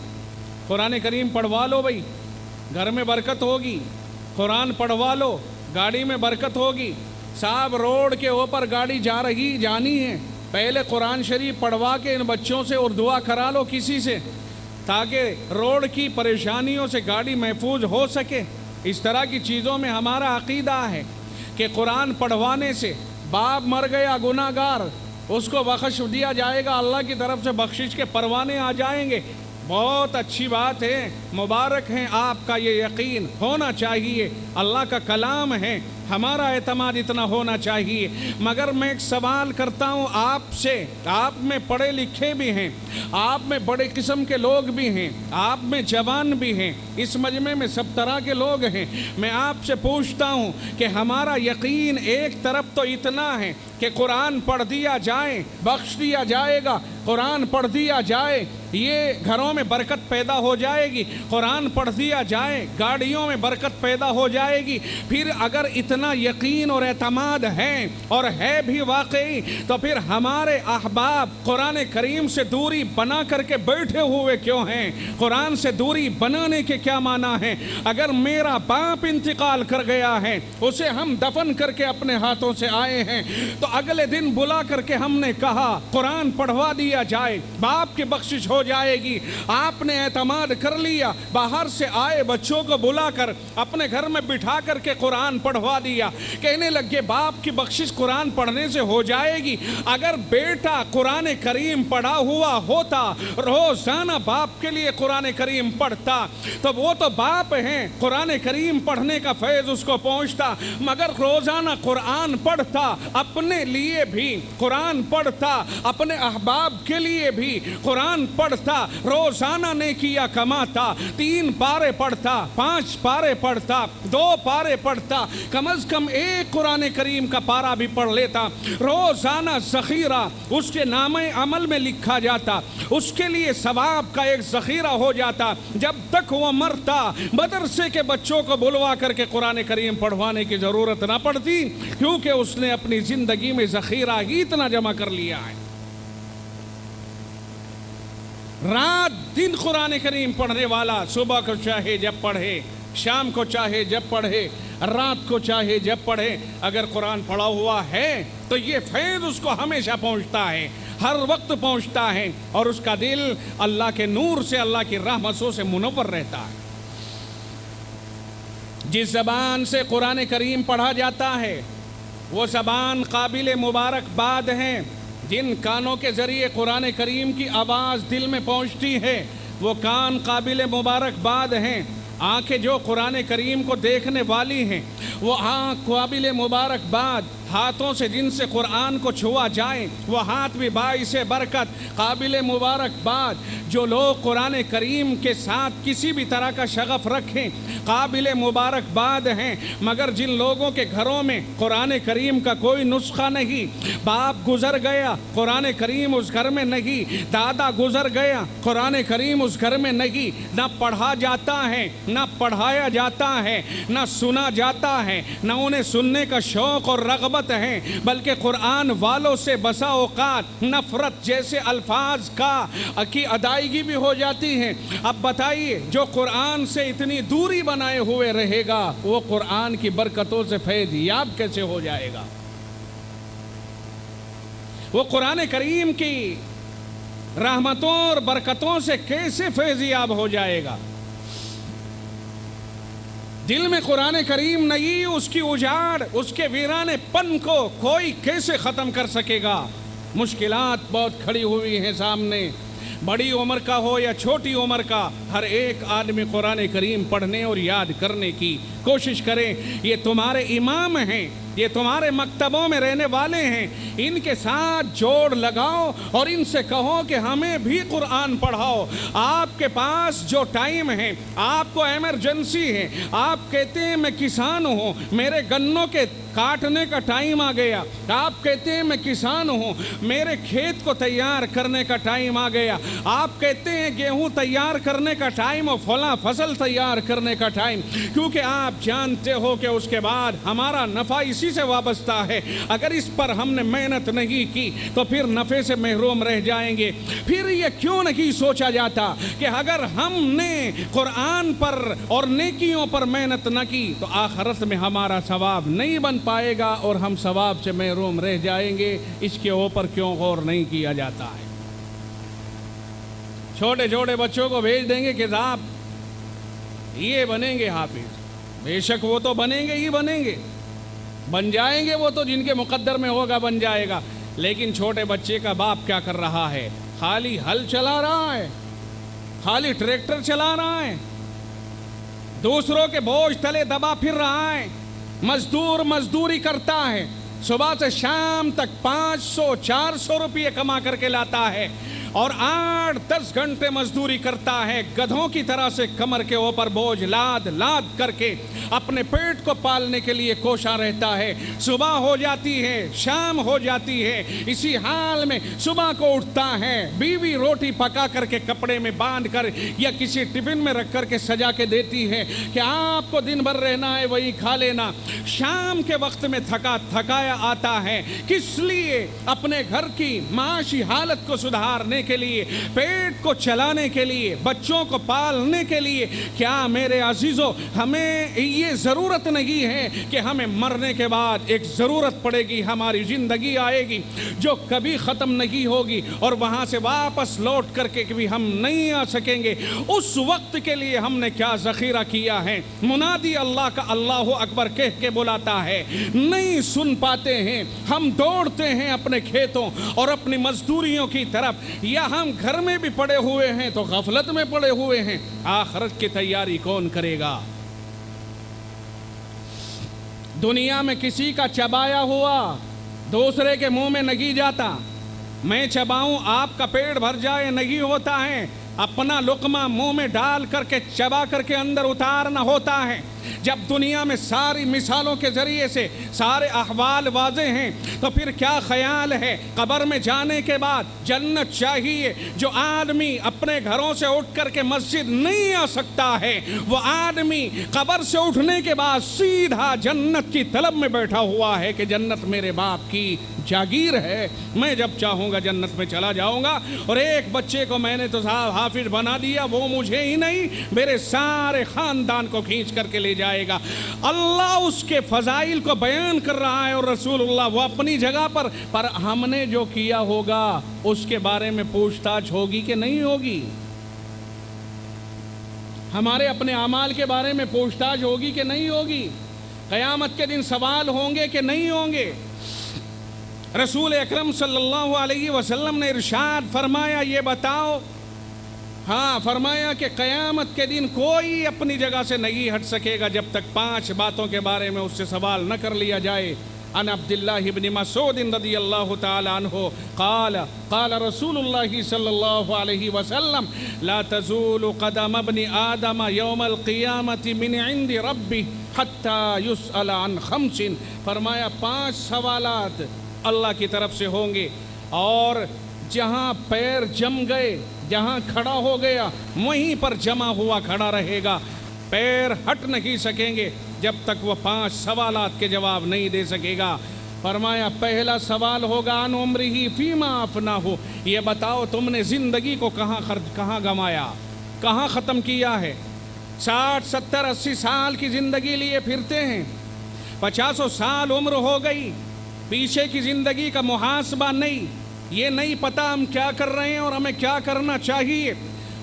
قرآن کریم پڑھوا لو بھائی، گھر میں برکت ہوگی، قرآن پڑھوا لو، گاڑی میں برکت ہوگی۔ صاحب روڈ کے اوپر گاڑی جانی ہے، پہلے قرآن شریف پڑھوا کے ان بچوں سے اور دعا کرا لو کسی سے، تاکہ روڈ کی پریشانیوں سے گاڑی محفوظ ہو سکے۔ اس طرح کی چیزوں میں ہمارا عقیدہ ہے کہ قرآن پڑھوانے سے باپ مر گیا گناہ گار، اس کو بخش دیا جائے گا، اللہ کی طرف سے بخشش کے پروانے آ جائیں گے۔ بہت اچھی بات ہے، مبارک ہیں آپ کا یہ یقین، ہونا چاہیے، اللہ کا کلام ہے، ہمارا اعتماد اتنا ہونا چاہیے۔ مگر میں ایک سوال کرتا ہوں آپ سے، آپ میں پڑھے لکھے بھی ہیں، آپ میں بڑے قسم کے لوگ بھی ہیں، آپ میں جوان بھی ہیں، اس مجمع میں سب طرح کے لوگ ہیں، میں آپ سے پوچھتا ہوں کہ ہمارا یقین ایک طرف تو اتنا ہے کہ قرآن پڑھ دیا جائے بخش دیا جائے گا، قرآن پڑھ دیا جائے یہ گھروں میں برکت پیدا ہو جائے گی، قرآن پڑھ دیا جائے گاڑیوں میں برکت پیدا ہو جائے گی۔ پھر اگر اتنا یقین اور اعتماد ہے اور ہے بھی واقعی، تو پھر ہمارے احباب قرآن کریم سے دوری بنا کر کے بیٹھے ہوئے کیوں ہیں؟ قرآن سے دوری بنانے کے کیا معنی ہیں؟ اگر میرا باپ انتقال کر گیا ہے، اسے ہم دفن کر کے اپنے ہاتھوں سے آئے ہیں، تو اگلے دن بلا کر کے ہم نے کہا قرآن پڑھوا دیا جائے، باپ کی بخشش ہو جائے گی۔ آپ نے اعتماد کر لیا، باہر سے آئے بچوں کو بلا کر اپنے گھر میں بٹھا کر کے قرآن پڑھوا دیا، کہنے لگے باپ کی بخشش قرآن پڑھنے سے ہو جائے گی۔ اگر بیٹا قرآن کریم پڑھا ہوا ہوتا، روزانہ باپ کے لیے قرآن کریم پڑھتا، تو وہ تو باپ ہیں، قرآن کریم پڑھنے کا فیض اس کو پہنچتا، مگر روزانہ قرآن پڑھتا، اپنے لیے بھی قرآن پڑھتا، اپنے احباب کے لیے بھی قرآن پڑھتا، روزانہ نیکیاں کماتا، 3 پارے پڑھتا، 5 پارے پڑھتا، 2 پارے پڑھتا، کم از کم ایک قرآن کریم کا پارا بھی پڑھ لیتا، روزانہ ذخیرہ اس کے نامہ عمل میں لکھا جاتا، اس کے لیے ثواب کا ایک ذخیرہ ہو جاتا۔ جب تک وہ مرتا، مدرسے کے بچوں کو بلوا کر کے قرآن کریم پڑھوانے کی ضرورت نہ پڑتی، کیونکہ اس نے اپنی زندگی میں ذخیرہ ہی اتنا جمع کر لیا ہے۔ رات دن قرآن کریم پڑھنے والا، صبح کو چاہے جب پڑھے، شام کو چاہے جب پڑھے، رات کو چاہے جب پڑھے، اگر قرآن پڑھا ہوا ہے تو یہ فیض اس کو ہمیشہ پہنچتا ہے، ہر وقت پہنچتا ہے، اور اس کا دل اللہ کے نور سے، اللہ کی رحمتوں سے منور رہتا ہے۔ جس زبان سے قرآن کریم پڑھا جاتا ہے وہ زبان قابل مبارکباد ہے۔ جن کانوں کے ذریعے قرآن کریم کی آواز دل میں پہنچتی ہے وہ کان قابل مبارکباد ہیں۔ آنکھیں جو قرآن کریم کو دیکھنے والی ہیں وہ آنکھ قابل مبارکباد۔ ہاتھوں سے جن سے قرآن کو چھوا جائے وہ ہاتھ بھی باعث برکت، قابل مبارکباد۔ جو لوگ قرآن کریم کے ساتھ کسی بھی طرح کا شغف رکھیں قابل مبارکباد ہیں، مگر جن لوگوں کے گھروں میں قرآن کریم کا کوئی نسخہ نہیں، باپ گزر گیا قرآن کریم اس گھر میں نہیں، دادا گزر گیا قرآن کریم اس گھر میں نہیں، نہ پڑھا جاتا ہے، نہ پڑھایا جاتا ہے، نہ سنا جاتا ہے، نہ انہیں سننے کا شوق اور رغبت ہے، بلکہ قرآن والوں سے بسا اوقات نفرت جیسے الفاظ کی ادائیگی بھی ہو جاتی ہے۔ اب بتائیے جو قرآن سے اتنی دوری بنائے ہوئے رہے گا وہ قرآن کی برکتوں سے فیض یاب کیسے ہو جائے گا؟ وہ قرآن کریم کی رحمتوں اور برکتوں سے کیسے فیض یاب ہو جائے گا؟ دل میں قرآن کریم نہیں، اس کی اجاڑ، اس کے ویرانے پن کو کوئی کیسے ختم کر سکے گا؟ مشکلات بہت کھڑی ہوئی ہیں سامنے، بڑی عمر کا ہو یا چھوٹی عمر کا، ہر ایک آدمی قرآن کریم پڑھنے اور یاد کرنے کی کوشش کرے۔ یہ تمہارے امام ہیں، یہ تمہارے مکتبوں میں رہنے والے ہیں، ان کے ساتھ جوڑ لگاؤ اور ان سے کہو کہ ہمیں بھی قرآن پڑھاؤ۔ آپ کے پاس جو ٹائم ہے، آپ کو ایمرجنسی ہے، آپ کہتے ہیں میں کسان ہوں، میرے گنوں کے کاٹنے کا ٹائم آ گیا، آپ کہتے ہیں میں کسان ہوں، میرے کھیت کو تیار کرنے کا ٹائم آ گیا، آپ کہتے ہیں گیہوں تیار کرنے کا ٹائم اور فلاں فصل تیار کرنے کا ٹائم، کیونکہ آپ جانتے ہو کہ اس کے بعد ہمارا نفع اسی سے وابستہ ہے، اگر اس پر ہم نے محنت نہیں کی تو پھر نفع سے محروم رہ جائیں گے۔ پھر یہ کیوں نہیں سوچا جاتا کہ اگر ہم نے قرآن پر اور نیکیوں پر محنت نہ کی تو آخرت میں ہمارا ثواب نہیں بن پائے گا اور ہم ثواب سے محروم رہ جائیں گے، اس کے اوپر کیوں غور نہیں کیا جاتا ہے؟ چھوٹے چھوٹے بچوں کو بھیج دیں گے کہ صاحب یہ بنیں گے حافظ، بے شک وہ تو بنیں گے ہی بنیں گے، بن جائیں گے، وہ تو جن کے مقدر میں ہوگا بن جائے گا، لیکن چھوٹے بچے کا باپ کیا کر رہا ہے؟ خالی ہل چلا رہا ہے، خالی ٹریکٹر چلا رہا ہے، دوسروں کے بوجھ تلے دبا پھر رہا ہے، مزدوری کرتا ہے، صبح سے شام تک 500-400 روپے کما کر کے لاتا ہے اور 8-10 گھنٹے مزدوری کرتا ہے، گدھوں کی طرح سے کمر کے اوپر بوجھ لاد کر کے اپنے پیٹ کو پالنے کے لیے کوشاں رہتا ہے۔ صبح ہو جاتی ہے، شام ہو جاتی ہے، اسی حال میں صبح کو اٹھتا ہے، بیوی روٹی پکا کر کے کپڑے میں باندھ کر یا کسی ٹفن میں رکھ کر کے سجا کے دیتی ہے کہ آپ کو دن بھر رہنا ہے وہی کھا لینا۔ شام کے وقت میں تھکایا آتا ہے، کس لیے؟ اپنے گھر کی معاشی حالت کو سدھارنے کے لیے، پیٹ کو چلانے کے لیے، بچوں کو پالنے کے لیے۔ کیا میرے عزیزو ہمیں یہ ضرورت نہیں ہے کہ ہمیں مرنے کے بعد ایک ضرورت پڑے گی، ہماری زندگی آئے گی جو کبھی ختم نہیں ہوگی اور وہاں سے واپس لوٹ کر کے کبھی ہم نہیں آ سکیں گے؟ اس وقت کے لیے ہم نے کیا ذخیرہ کیا ہے؟ منادی اللہ کا اللہ اکبر کہہ کے بلاتا ہے، نہیں سن پاتے ہیں، ہم دوڑتے ہیں اپنے کھیتوں اور اپنی مزدوریوں کی طرف، یا ہم گھر میں بھی پڑے ہوئے ہیں تو غفلت میں پڑے ہوئے ہیں۔ آخرت کی تیاری کون کرے گا؟ دنیا میں کسی کا چبایا ہوا دوسرے کے منہ میں نہیں جاتا، میں چباؤں آپ کا پیٹ بھر جائے نہیں ہوتا ہے، اپنا لقمہ منہ میں ڈال کر کے چبا کر کے اندر اتارنا ہوتا ہے۔ جب دنیا میں ساری مثالوں کے ذریعے سے سارے احوال واضح ہیں تو پھر کیا خیال ہے قبر میں جانے کے بعد جنت چاہیے؟ جو آدمی اپنے گھروں سے اٹھ کر کے مسجد نہیں آ سکتا ہے، وہ آدمی قبر سے اٹھنے کے بعد سیدھا جنت کی طلب میں بیٹھا ہوا ہے کہ جنت میرے باپ کی جاگیر ہے، میں جب چاہوں گا جنت میں چلا جاؤں گا، اور ایک بچے کو میں نے تو صاحب حافظ بنا دیا، وہ مجھے ہی نہیں میرے سارے خاندان کو کھینچ کر کے لے جائے گا۔ اللہ اس کے فضائل کو بیان کر رہا ہے اور رسول اللہ وہ اپنی جگہ پر ہم نے جو کیا ہوگا اس کے بارے میں پوچھ تاچھ ہوگی کہ نہیں ہوگی؟ ہمارے اپنے اعمال کے بارے میں پوچھ تاچھ ہوگی کہ نہیں ہوگی؟ قیامت کے دن سوال ہوں گے کہ نہیں ہوں گے؟ رسول اکرم صلی اللہ علیہ وسلم نے ارشاد فرمایا، یہ بتاؤ، ہاں فرمایا کہ قیامت کے دن کوئی اپنی جگہ سے نہیں ہٹ سکے گا جب تک 5 باتوں کے بارے میں اس سے سوال نہ کر لیا جائے۔ عن عبداللہ بن مسعود رضی اللہ تعالی عنہ قال قال رسول اللہ صلی اللہ علیہ وسلم لا تزول قدم ابن آدم یوم القیامت من عند ربی حتی یسأل عن 5۔ فرمایا 5 سوالات اللہ کی طرف سے ہوں گے، اور جہاں پیر جم گئے، جہاں کھڑا ہو گیا وہیں پر جمع ہوا کھڑا رہے گا، پیر ہٹ نہیں سکیں گے جب تک وہ 5 سوالات کے جواب نہیں دے سکے گا۔ فرمایا پہلا سوال ہوگا عن عمرہ فیما افناہ، یہ بتاؤ تم نے زندگی کو کہاں گمایا، کہاں ختم کیا ہے؟ 60 70 80 سال کی زندگی لیے پھرتے ہیں، 50 سال عمر ہو گئی، پیچھے کی زندگی کا محاسبہ نہیں، یہ نہیں پتا ہم کیا کر رہے ہیں اور ہمیں کیا کرنا چاہیے۔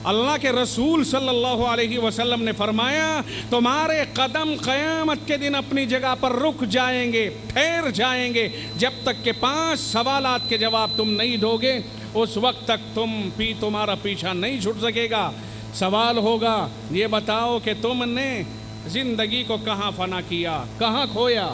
اللہ کے رسول صلی اللہ علیہ وسلم نے فرمایا تمہارے قدم قیامت کے دن اپنی جگہ پر رک جائیں گے، ٹھہر جائیں گے، جب تک کہ 5 سوالات کے جواب تم نہیں دو گے اس وقت تک تمہارا پیچھا نہیں چھوٹ سکے گا۔ سوال ہوگا یہ بتاؤ کہ تم نے زندگی کو کہاں فنا کیا، کہاں کھویا؟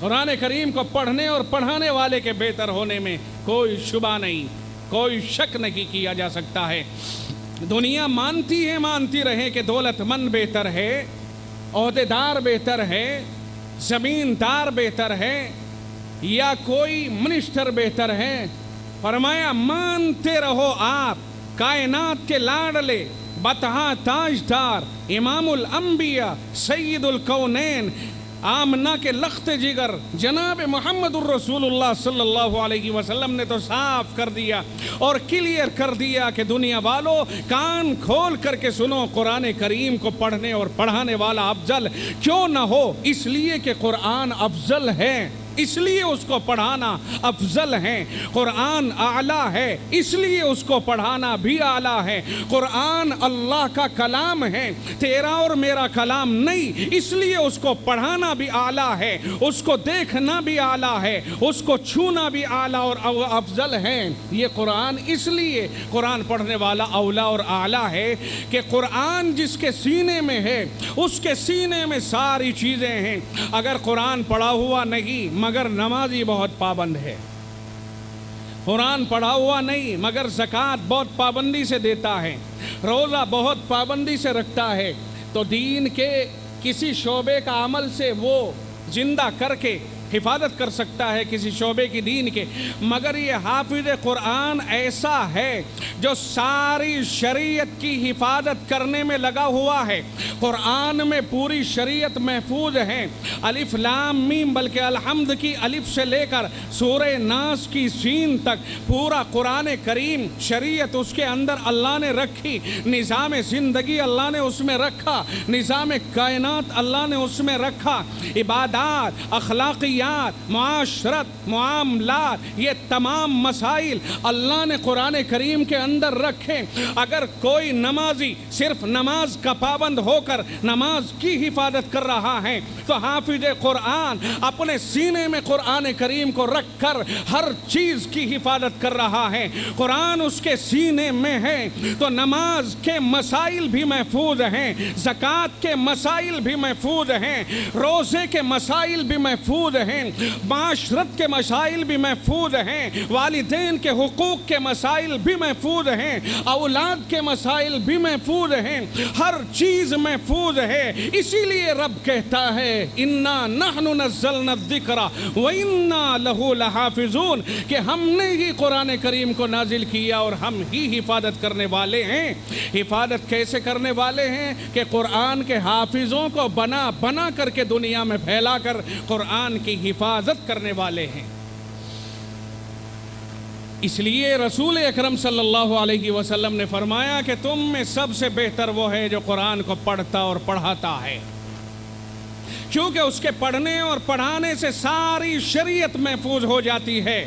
قرآن کریم کو پڑھنے اور پڑھانے والے کے بہتر ہونے میں کوئی شبہ نہیں، کوئی شک نہیں کیا جا سکتا ہے۔ دنیا مانتی رہے کہ دولت مند بہتر ہے، عہدیدار بہتر ہے، زمیندار بہتر ہے، یا کوئی منسٹر بہتر ہے۔ فرمایا مانتے رہو آپ کائنات کے لاڈلے بطحا تاجدار امام الانبیاء سید الکونین آمنہ کے لخت جگر جناب محمد الرسول اللہ صلی اللہ علیہ وسلم نے تو صاف کر دیا اور کلیئر کر دیا کہ دنیا والوں کان کھول کر کے سنو، قرآن کریم کو پڑھنے اور پڑھانے والا افضل کیوں نہ ہو؟ اس لیے کہ قرآن افضل ہے، اس لیے اس کو پڑھانا افضل ہے۔ قرآن اعلیٰ ہے، اس لیے اس کو پڑھانا بھی اعلیٰ ہے۔ قرآن اللہ کا کلام ہے، تیرا اور میرا کلام نہیں، اس لیے اس کو پڑھانا بھی اعلیٰ ہے، اس کو دیکھنا بھی اعلیٰ ہے، اس کو چھونا بھی اعلیٰ اور افضل ہے۔ یہ قرآن اس لیے قرآن پڑھنے والا اولیٰ اور اعلیٰ ہے کہ قرآن جس کے سینے میں ہے اس کے سینے میں ساری چیزیں ہیں۔ اگر قرآن پڑھا ہوا نہیں مگر نمازی بہت پابند ہے، قرآن پڑھا ہوا نہیں مگر زکوٰۃ بہت پابندی سے دیتا ہے، روزہ بہت پابندی سے رکھتا ہے، تو دین کے کسی شعبے کا عمل سے وہ زندہ کر کے حفاظت کر سکتا ہے کسی شعبے کی دین کے، مگر یہ حافظ قرآن ایسا ہے جو ساری شریعت کی حفاظت کرنے میں لگا ہوا ہے۔ قرآن میں پوری شریعت محفوظ ہے، الف لام میم، بلکہ الحمد کی الف سے لے کر سورہ ناس کی سین تک پورا قرآن کریم شریعت اس کے اندر اللہ نے رکھی، نظام زندگی اللہ نے اس میں رکھا، نظام کائنات اللہ نے اس میں رکھا، عبادات، اخلاقیات، معاشرت، معاملات، یہ تمام مسائل اللہ نے قرآن کریم کے اندر رکھے۔ اگر کوئی نمازی صرف نماز کا پابند ہو کر نماز کی حفاظت کر رہا ہے تو حافظ قرآن اپنے سینے میں قرآن کریم کو رکھ کر ہر چیز کی حفاظت کر رہا ہے۔ قرآن اس کے سینے میں ہے تو نماز کے مسائل بھی محفوظ ہیں، زکوٰۃ کے مسائل بھی محفوظ ہیں، روزے کے مسائل بھی محفوظ ہیں، معاشرت کے مسائل بھی محفوظ ہیں، والدین کے حقوق کے مسائل بھی محفوظ ہیں، اولاد کے مسائل بھی محفوظ ہیں، ہر چیز محفوظ ہے۔ اسی لیے رب کہتا ہے انا نحن نزلنا الذکر وانا لہ لحافظون، کہ ہم نے ہی قرآن کریم کو نازل کیا اور ہم ہی حفاظت کرنے والے ہیں۔ حفاظت کیسے کرنے والے ہیں؟ کہ قرآن کے حافظوں کو بنا بنا کر کے دنیا میں پھیلا کر قرآن کی حفاظت کرنے والے ہیں۔ اس لیے رسول اکرم صلی اللہ علیہ وسلم نے فرمایا کہ تم میں سب سے بہتر وہ ہے جو قرآن کو پڑھتا اور پڑھاتا ہے، کیونکہ اس کے پڑھنے اور پڑھانے سے ساری شریعت محفوظ ہو جاتی ہے۔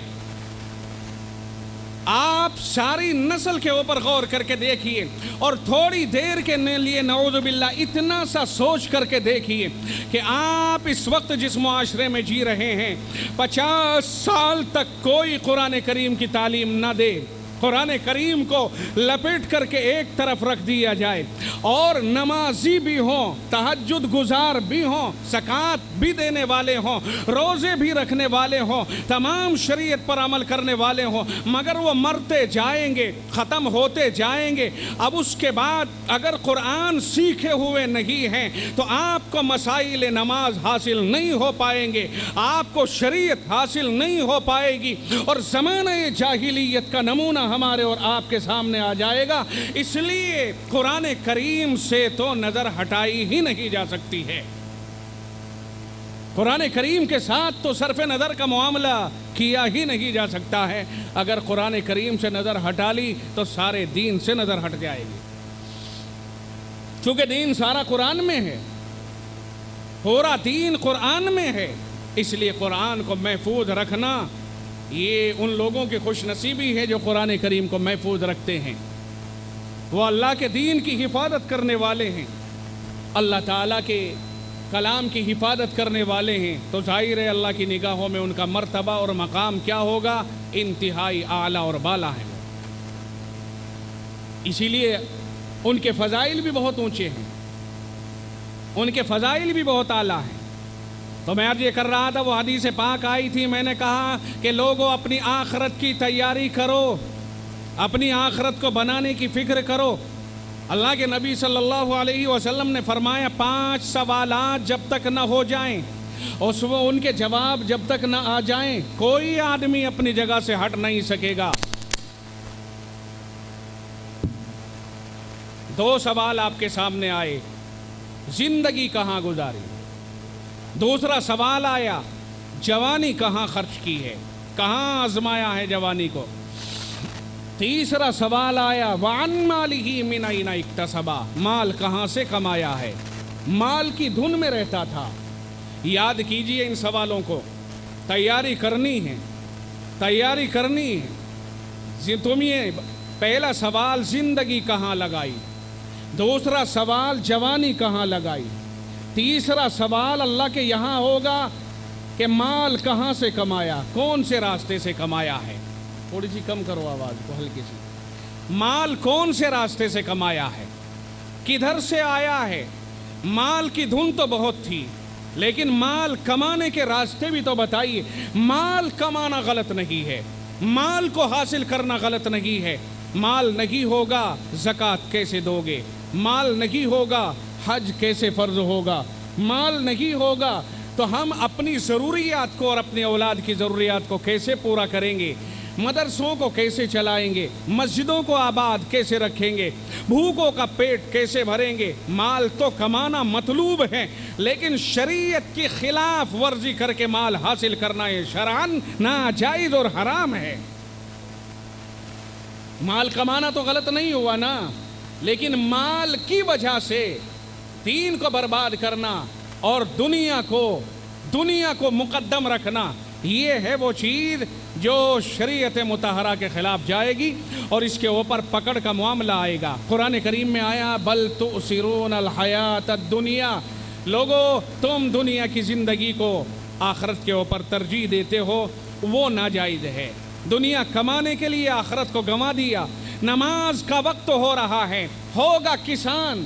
آپ ساری نسل کے اوپر غور کر کے دیکھیے اور تھوڑی دیر کے لیے نعوذ باللہ اتنا سا سوچ کر کے دیکھیے کہ آپ اس وقت جس معاشرے میں جی رہے ہیں 50 سال تک کوئی قرآن کریم کی تعلیم نہ دے، قرآن کریم کو لپیٹ کر کے ایک طرف رکھ دیا جائے، اور نمازی بھی ہوں، تہجد گزار بھی ہوں، زکوٰۃ بھی دینے والے ہوں، روزے بھی رکھنے والے ہوں، تمام شریعت پر عمل کرنے والے ہوں، مگر وہ مرتے جائیں گے، ختم ہوتے جائیں گے۔ اب اس کے بعد اگر قرآن سیکھے ہوئے نہیں ہیں تو آپ کو مسائل نماز حاصل نہیں ہو پائیں گے، آپ کو شریعت حاصل نہیں ہو پائے گی، اور زمانہ جاہلیت کا نمونہ ہمارے اور آپ کے سامنے آ جائے گا۔ اس لیے قرآن کریم سے تو نظر ہٹائی ہی نہیں جا سکتی ہے، قرآن کریم کے ساتھ تو صرف نظر کا معاملہ کیا ہی نہیں جا سکتا ہے۔ اگر قرآن کریم سے نظر ہٹا لی تو سارے دین سے نظر ہٹ جائے گی، چونکہ دین سارا قرآن میں ہے، پورا دین قرآن میں ہے۔ اس لیے قرآن کو محفوظ رکھنا یہ ان لوگوں کی خوش نصیبی ہے جو قرآن کریم کو محفوظ رکھتے ہیں، وہ اللہ کے دین کی حفاظت کرنے والے ہیں، اللہ تعالیٰ کے کلام کی حفاظت کرنے والے ہیں، تو ظاہر ہے اللہ کی نگاہوں میں ان کا مرتبہ اور مقام کیا ہوگا؟ انتہائی اعلیٰ اور بالا ہے۔ اسی لیے ان کے فضائل بھی بہت اونچے ہیں، ان کے فضائل بھی بہت اعلیٰ ہیں۔ تو میں عرض یہ کر رہا تھا، وہ حدیث پاک آئی تھی، میں نے کہا کہ لوگوں اپنی آخرت کی تیاری کرو، اپنی آخرت کو بنانے کی فکر کرو۔ اللہ کے نبی صلی اللہ علیہ وسلم نے فرمایا 5 سوالات جب تک نہ ہو جائیں، ان کے جواب جب تک نہ آ جائیں، کوئی آدمی اپنی جگہ سے ہٹ نہیں سکے گا۔ 2 سوال آپ کے سامنے آئے، زندگی کہاں گزاری؟ دوسرا سوال آیا، جوانی کہاں خرچ کی ہے، کہاں آزمایا ہے جوانی کو؟ تیسرا سوال آیا، وَعَن مَالِهِ مِنْ أَيْنَ اكْتَسَبَ، مال کہاں سے کمایا ہے؟ مال کی دھن میں رہتا تھا۔ یاد کیجئے ان سوالوں کو، تیاری کرنی ہے، تیاری کرنی ہے۔ تمہیں پہلا سوال زندگی کہاں لگائی، دوسرا سوال جوانی کہاں لگائی، تیسرا سوال اللہ کے یہاں ہوگا کہ مال کہاں سے کمایا، کون سے راستے سے کمایا ہے۔ تھوڑی سی کم کرو آواز کو، ہلکی سی۔ مال کون سے راستے سے کمایا ہے، کدھر سے آیا ہے؟ مال کی دھن تو بہت تھی، لیکن مال کمانے کے راستے بھی تو بتائیے۔ مال کمانا غلط نہیں ہے، مال کو حاصل کرنا غلط نہیں ہے۔ مال نہیں ہوگا زکوٰۃ کیسے دو گے؟ مال نہیں ہوگا حج کیسے فرض ہوگا؟ مال نہیں ہوگا تو ہم اپنی ضروریات کو اور اپنے اولاد کی ضروریات کو کیسے پورا کریں گے؟ مدرسوں کو کیسے چلائیں گے؟ مسجدوں کو آباد کیسے رکھیں گے؟ بھوکوں کا پیٹ کیسے بھریں گے؟ مال تو کمانا مطلوب ہے، لیکن شریعت کی خلاف ورزی کر کے مال حاصل کرنا یہ شرعاً ناجائز اور حرام ہے۔ مال کمانا تو غلط نہیں ہوا نا، لیکن مال کی وجہ سے دین کو برباد کرنا اور دنیا کو مقدم رکھنا، یہ ہے وہ چیز جو شریعت مطہرہ کے خلاف جائے گی اور اس کے اوپر پکڑ کا معاملہ آئے گا۔ قرآن کریم میں آیا، بل تؤثرون الحیات الدنیا، لوگو تم دنیا کی زندگی کو آخرت کے اوپر ترجیح دیتے ہو، وہ ناجائز ہے۔ دنیا کمانے کے لیے آخرت کو گنوا دیا۔ نماز کا وقت ہو رہا ہے، ہوگا کسان